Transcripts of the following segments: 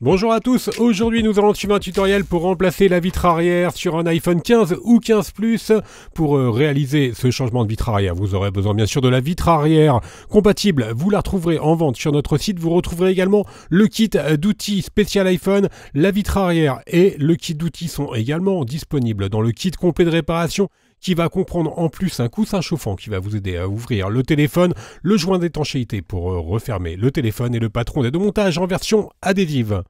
Bonjour à tous, aujourd'hui nous allons suivre un tutoriel pour remplacer la vitre arrière sur un iPhone 15 ou 15 Plus. Pour réaliser ce changement de vitre arrière, vous aurez besoin bien sûr de la vitre arrière compatible. Vous la retrouverez en vente sur notre site. Vous retrouverez également le kit d'outils spécial iPhone. La vitre arrière et le kit d'outils sont également disponibles dans le kit complet de réparation, qui va comprendre en plus un coussin chauffant qui va vous aider à ouvrir le téléphone, le joint d'étanchéité pour refermer le téléphone et le patron d'aide au montage en version adhésive.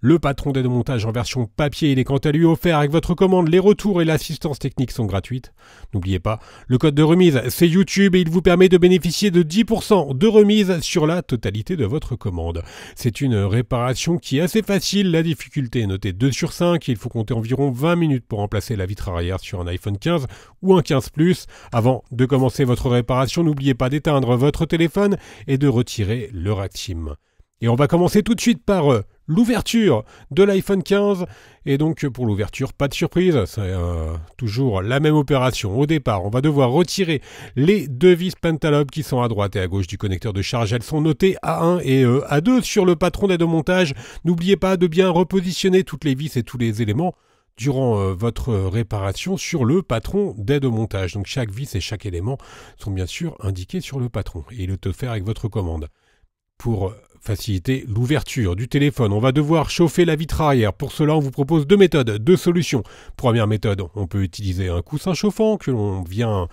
Le patron d'aide au montage en version papier, il est quant à lui offert avec votre commande. Les retours et l'assistance technique sont gratuites. N'oubliez pas, le code de remise, c'est YouTube et il vous permet de bénéficier de 10% de remise sur la totalité de votre commande. C'est une réparation qui est assez facile. La difficulté est notée 2 sur 5. Il faut compter environ 20 minutes pour remplacer la vitre arrière sur un iPhone 15 ou un 15 Plus. Avant de commencer votre réparation, n'oubliez pas d'éteindre votre téléphone et de retirer le rack SIM. Et on va commencer tout de suite par l'ouverture de l'iPhone 15. Et donc pour l'ouverture, pas de surprise, c'est toujours la même opération. Au départ, on va devoir retirer les deux vis Pentalobe qui sont à droite et à gauche du connecteur de charge. Elles sont notées A1 et A2 sur le patron d'aide au montage. N'oubliez pas de bien repositionner toutes les vis et tous les éléments durant votre réparation sur le patron d'aide au montage. Donc chaque vis et chaque élément sont bien sûr indiqués sur le patron. Et il est offert avec votre commande. Pour faciliter l'ouverture du téléphone, on va devoir chauffer la vitre arrière. Pour cela, on vous propose deux méthodes, deux solutions. Première méthode, on peut utiliser un coussin chauffant que l'on vient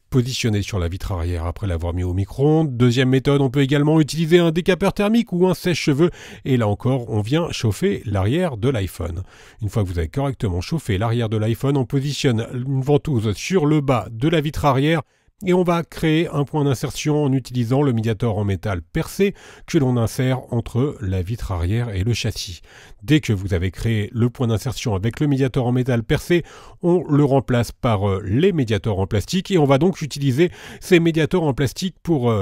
positionner sur la vitre arrière après l'avoir mis au micro-ondes. Deuxième méthode, on peut également utiliser un décapeur thermique ou un sèche-cheveux. Et là encore, on vient chauffer l'arrière de l'iPhone. Une fois que vous avez correctement chauffé l'arrière de l'iPhone, on positionne une ventouse sur le bas de la vitre arrière. Et on va créer un point d'insertion en utilisant le médiator en métal percé que l'on insère entre la vitre arrière et le châssis. Dès que vous avez créé le point d'insertion avec le médiator en métal percé, on le remplace par les médiators en plastique et on va donc utiliser ces médiators en plastique pour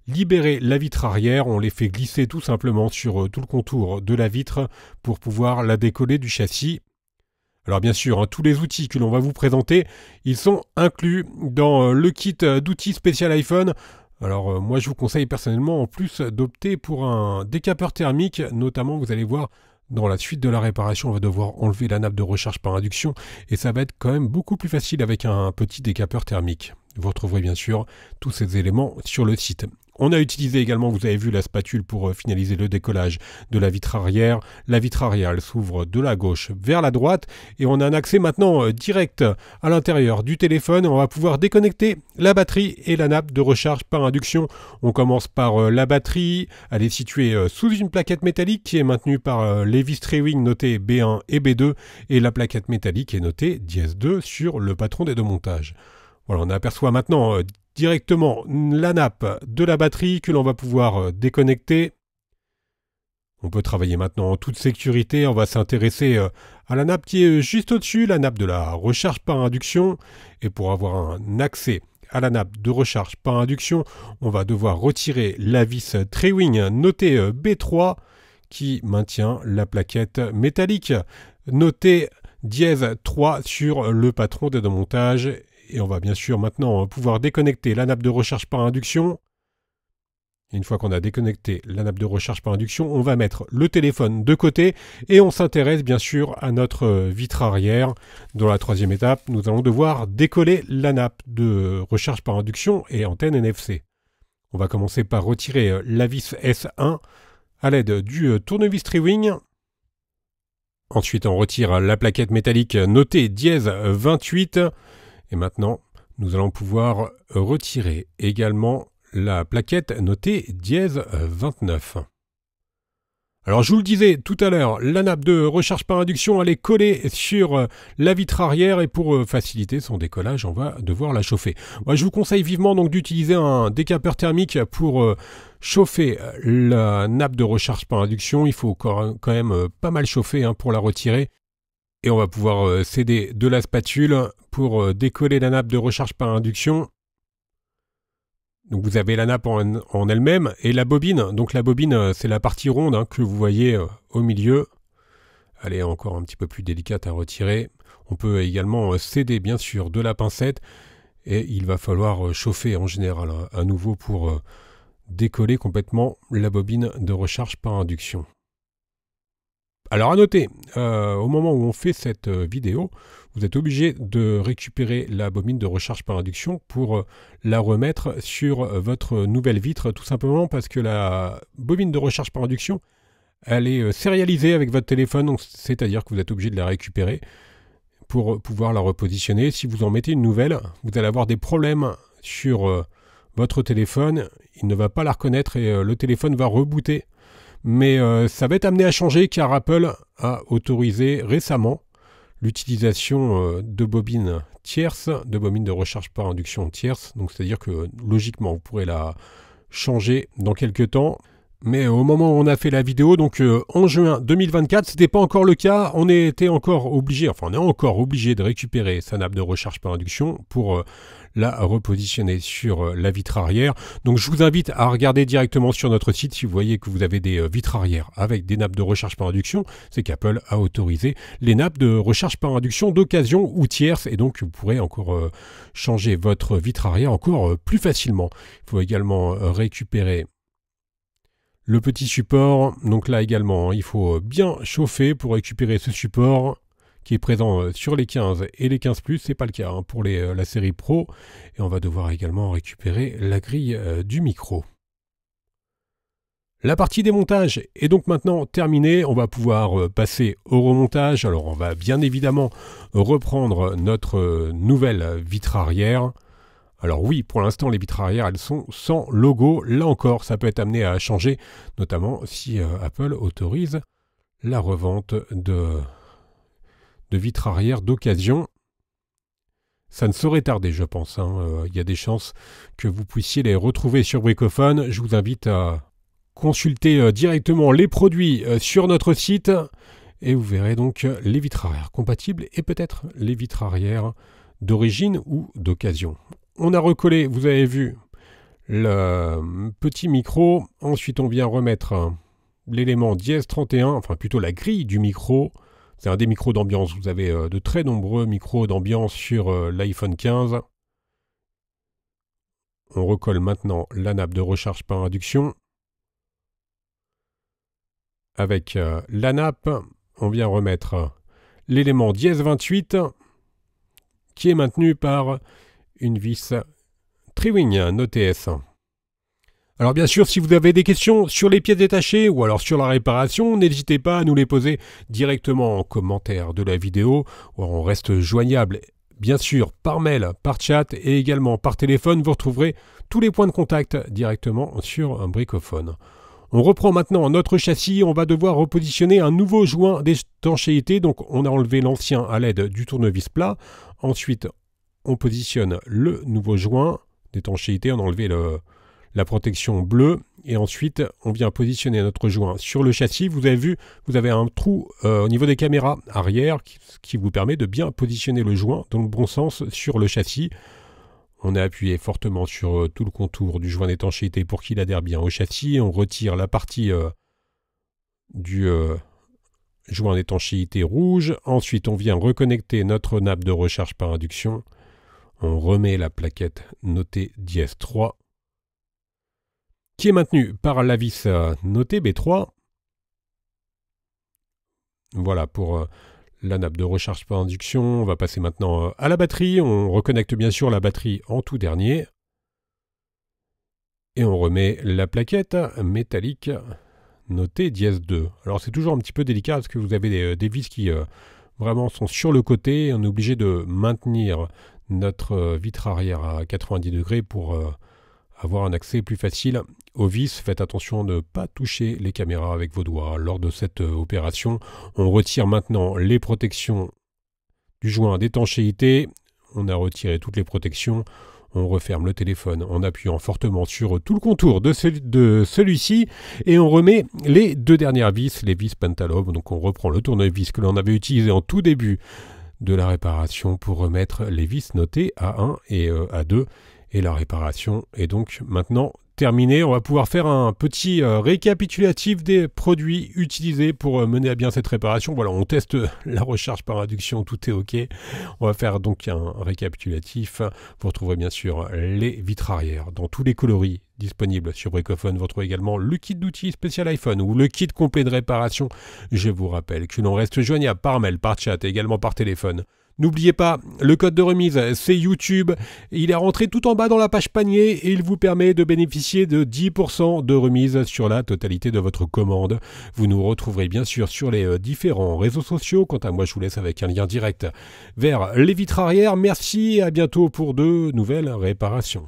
libérer la vitre arrière. On les fait glisser tout simplement sur tout le contour de la vitre pour pouvoir la décoller du châssis. Alors bien sûr, tous les outils que l'on va vous présenter, ils sont inclus dans le kit d'outils spécial iPhone. Alors moi je vous conseille personnellement en plus d'opter pour un décapeur thermique, notamment vous allez voir dans la suite de la réparation on va devoir enlever la nappe de recharge par induction et ça va être quand même beaucoup plus facile avec un petit décapeur thermique. Vous retrouverez bien sûr tous ces éléments sur le site. On a utilisé également, vous avez vu, la spatule pour finaliser le décollage de la vitre arrière. La vitre arrière, elle s'ouvre de la gauche vers la droite et on a un accès maintenant direct à l'intérieur du téléphone. On va pouvoir déconnecter la batterie et la nappe de recharge par induction. On commence par la batterie. Elle est située sous une plaquette métallique qui est maintenue par les vis Trewing notées B1 et B2 et la plaquette métallique est notée -2 sur le patron d'aide au montage. Voilà, on aperçoit maintenant directement la nappe de la batterie que l'on va pouvoir déconnecter. On peut travailler maintenant en toute sécurité. On va s'intéresser à la nappe qui est juste au-dessus, la nappe de la recharge par induction. Et pour avoir un accès à la nappe de recharge par induction, on va devoir retirer la vis Trewing notée B3 qui maintient la plaquette métallique notée -3 sur le patron d'aide au montage. Et on va bien sûr maintenant pouvoir déconnecter la nappe de recharge par induction. Et une fois qu'on a déconnecté la nappe de recharge par induction, on va mettre le téléphone de côté et on s'intéresse bien sûr à notre vitre arrière. Dans la troisième étape, nous allons devoir décoller la nappe de recharge par induction et antenne NFC. On va commencer par retirer la vis S1 à l'aide du tournevis Trewing. Ensuite, on retire la plaquette métallique notée -28. Et maintenant, nous allons pouvoir retirer également la plaquette notée -29. Alors je vous le disais tout à l'heure, la nappe de recharge par induction elle est collée sur la vitre arrière et pour faciliter son décollage, on va devoir la chauffer. Moi, je vous conseille vivement donc d'utiliser un décapeur thermique pour chauffer la nappe de recharge par induction. Il faut quand même pas mal chauffer pour la retirer. Et on va pouvoir s'aider de la spatule pour décoller la nappe de recharge par induction. Donc vous avez la nappe en elle-même et la bobine. Donc la bobine, c'est la partie ronde que vous voyez au milieu. Elle est encore un petit peu plus délicate à retirer. On peut également s'aider bien sûr de la pincette. Et il va falloir chauffer en général à nouveau pour décoller complètement la bobine de recharge par induction. Alors à noter, au moment où on fait cette vidéo, vous êtes obligé de récupérer la bobine de recharge par induction pour la remettre sur votre nouvelle vitre, tout simplement parce que la bobine de recharge par induction, elle est sérialisée avec votre téléphone, c'est-à-dire que vous êtes obligé de la récupérer pour pouvoir la repositionner. Si vous en mettez une nouvelle, vous allez avoir des problèmes sur votre téléphone, il ne va pas la reconnaître et le téléphone va rebooter. Mais ça va être amené à changer car Apple a autorisé récemment l'utilisation de bobines tierces, de bobines de recharge par induction tierces. Donc c'est-à-dire que logiquement vous pourrez la changer dans quelques temps. Mais au moment où on a fait la vidéo, donc en juin 2024, c'était pas encore le cas. On est encore obligé de récupérer sa nappe de recharge par induction pour la repositionner sur la vitre arrière. Donc je vous invite à regarder directement sur notre site si vous voyez que vous avez des vitres arrière avec des nappes de recharge par induction. C'est qu'Apple a autorisé les nappes de recharge par induction d'occasion ou tierces et donc vous pourrez encore changer votre vitre arrière encore plus facilement. Il faut également récupérer le petit support, donc là également, il faut bien chauffer pour récupérer ce support qui est présent sur les 15 et les 15 Plus. C'est pas le cas pour la série Pro. Et on va devoir également récupérer la grille du micro. La partie démontage est donc maintenant terminée. On va pouvoir passer au remontage. Alors on va bien évidemment reprendre notre nouvelle vitre arrière. Alors oui, pour l'instant, les vitres arrière, elles sont sans logo. Là encore, ça peut être amené à changer, notamment si Apple autorise la revente de vitres arrière d'occasion. Ça ne saurait tarder, je pense. Il y a des chances que vous puissiez les retrouver sur Bricophone. Je vous invite à consulter directement les produits sur notre site et vous verrez donc les vitres arrière compatibles et peut-être les vitres arrière d'origine ou d'occasion. On a recollé, vous avez vu, le petit micro. Ensuite, on vient remettre l'élément dièse 31, enfin plutôt la grille du micro. C'est un des micros d'ambiance. Vous avez de très nombreux micros d'ambiance sur l'iPhone 15. On recolle maintenant la nappe de recharge par induction. Avec la nappe, on vient remettre l'élément dièse 28 qui est maintenu par une vis Triwing NoTS. Alors bien sûr, si vous avez des questions sur les pièces détachées ou alors sur la réparation, n'hésitez pas à nous les poser directement en commentaire de la vidéo. On reste joignable bien sûr par mail, par chat et également par téléphone. Vous retrouverez tous les points de contact directement sur un Bricophone. On reprend maintenant notre châssis, on va devoir repositionner un nouveau joint d'étanchéité. Donc on a enlevé l'ancien à l'aide du tournevis plat. Ensuite, on positionne le nouveau joint d'étanchéité, on a enlevé la protection bleue et ensuite on vient positionner notre joint sur le châssis. Vous avez vu, vous avez un trou au niveau des caméras arrière qui vous permet de bien positionner le joint dans le bon sens sur le châssis. On a appuyé fortement sur tout le contour du joint d'étanchéité pour qu'il adhère bien au châssis. On retire la partie du joint d'étanchéité rouge. Ensuite on vient reconnecter notre nappe de recharge par induction. On remet la plaquette notée dièse 3 qui est maintenue par la vis notée B3. Voilà pour la nappe de recharge par induction. On va passer maintenant à la batterie. On reconnecte bien sûr la batterie en tout dernier. Et on remet la plaquette métallique notée dièse 2. Alors c'est toujours un petit peu délicat parce que vous avez des vis qui vraiment sont sur le côté. On est obligé de maintenir notre vitre arrière à 90 degrés pour avoir un accès plus facile aux vis. Faites attention de ne pas toucher les caméras avec vos doigts lors de cette opération. On retire maintenant les protections du joint d'étanchéité. On a retiré toutes les protections. On referme le téléphone en appuyant fortement sur tout le contour de celui-ci et on remet les deux dernières vis, les vis Pentalobe. Donc on reprend le tournevis que l'on avait utilisé en tout début de la réparation pour remettre les vis notées A1 et A2 et la réparation est donc maintenant terminée. On va pouvoir faire un petit récapitulatif des produits utilisés pour mener à bien cette réparation. Voilà, on teste la recharge par induction, tout est OK. On va faire donc un récapitulatif. Vous retrouverez bien sûr les vitres arrière dans tous les coloris Disponible sur Bricophone, vous retrouvez également le kit d'outils spécial iPhone ou le kit complet de réparation. Je vous rappelle que l'on reste joignable par mail, par chat et également par téléphone. N'oubliez pas, le code de remise, c'est YouTube. Il est rentré tout en bas dans la page panier et il vous permet de bénéficier de 10% de remise sur la totalité de votre commande. Vous nous retrouverez bien sûr sur les différents réseaux sociaux. Quant à moi, je vous laisse avec un lien direct vers les vitres arrière. Merci et à bientôt pour de nouvelles réparations.